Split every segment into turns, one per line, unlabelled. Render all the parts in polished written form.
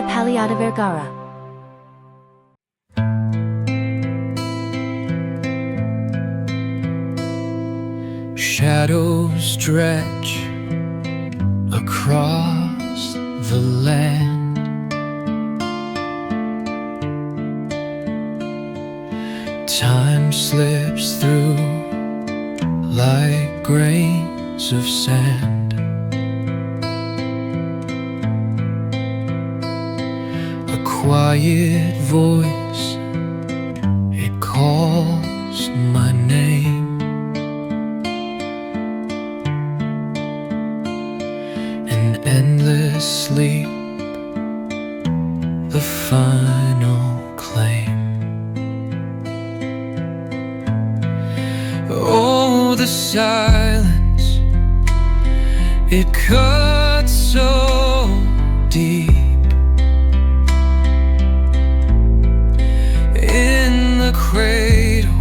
PALLADA-VERGARA.
Shadows stretch across the land. Time slips through like grains of sand. A quiet voice, it calls my name. An endless sleep, the final claim. Oh, the silence, it cuts so deep. In the cradle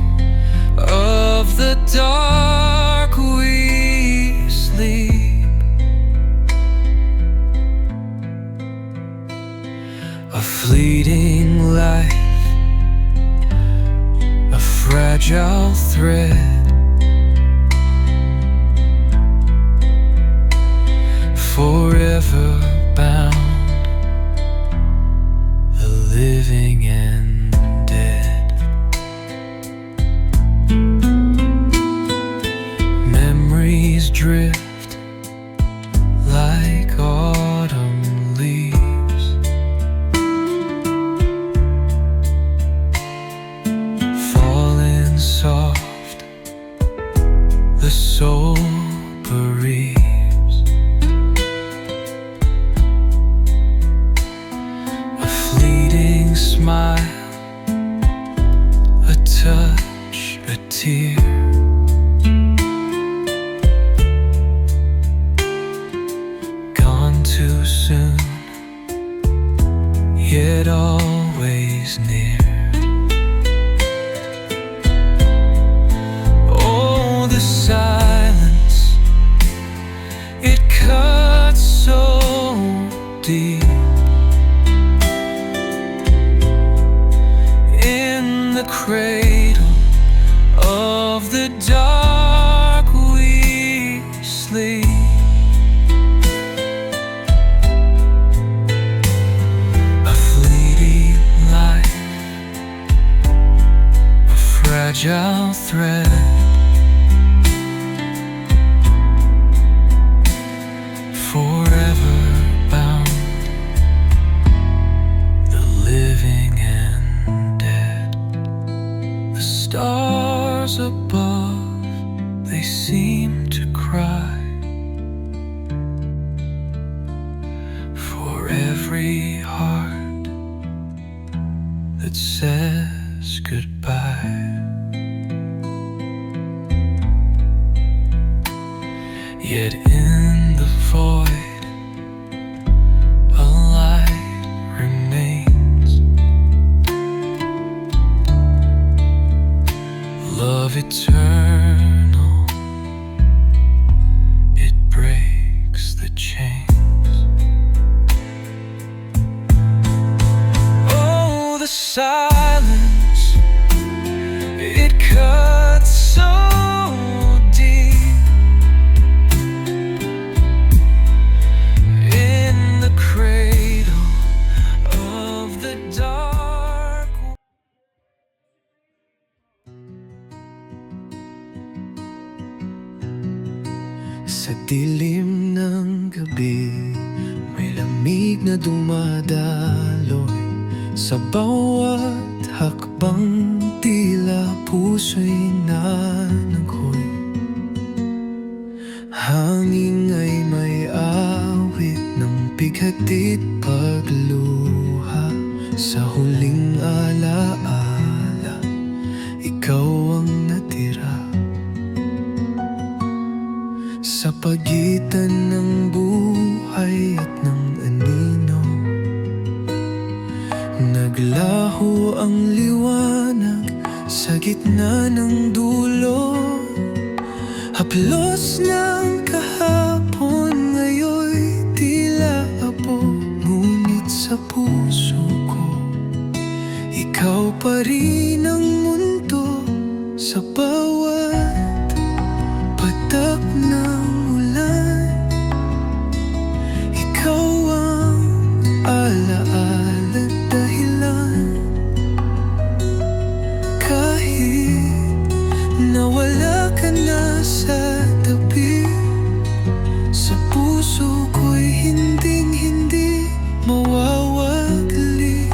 of the dark we sleep. A fleeting life, a fragile thread, forever bound, the living and dead. Memories drift like autumn leaves, falling soft, the soul bereaves. Smile, a touch, a tear. Gone too soon, yet always near. Oh, the silence, it cuts so deep. The cradle of the dark we sleep. A fleeting life, a fragile thread, forever bound, the living and dead. Stars above, they seem to cry for every heart that says goodbye. Yet in the void, a light remains. Love eternal, it breaks the chains. Oh, the silence, it cuts so deep. In the cradle of the dark. Sa dilim ng gabi, may lamig na dumadaloy. Sa bawat hakbang tila puso'y nananghoy. Hangin ay may awit ng bighatid pagluha. Sa huling alaala, ikaw ang natira. Sa pagitan ng buhay at ng anino, naglaho ang liwanag sa gitna ng dulo. Haplos ng kahapon, ngayon tila abo, ngunit sa puso pa rin ang mundo sa bawat patak ng ulan. Ikaw ang alaala dahilan, kahit nawala ka na sa tabi. Sa puso ko'y hinding-hindi mawawaglit.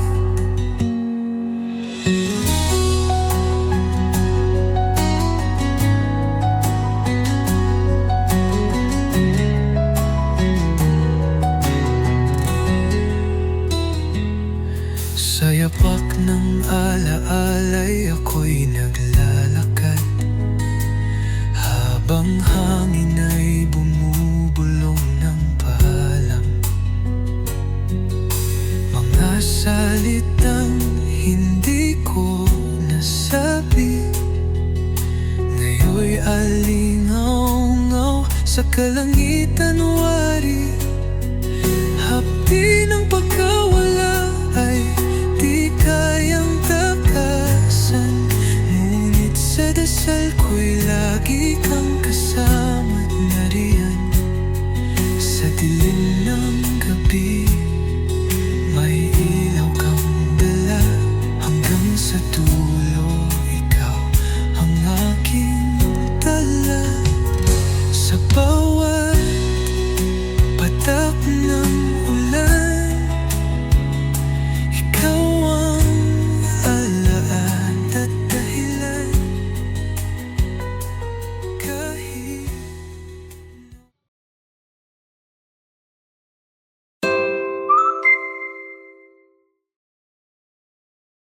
Sa yapak ng alaalay ako'y naglalakad, habang hangin ay bumubulong ng paalam. Mga salitang hindi ko nasabi, ngayon'y alingaw-ngaw sa kalangitan wari. Hapdi ng pagkawala ay di kayang takasan, ngunit sa dasal ko'y lagi kang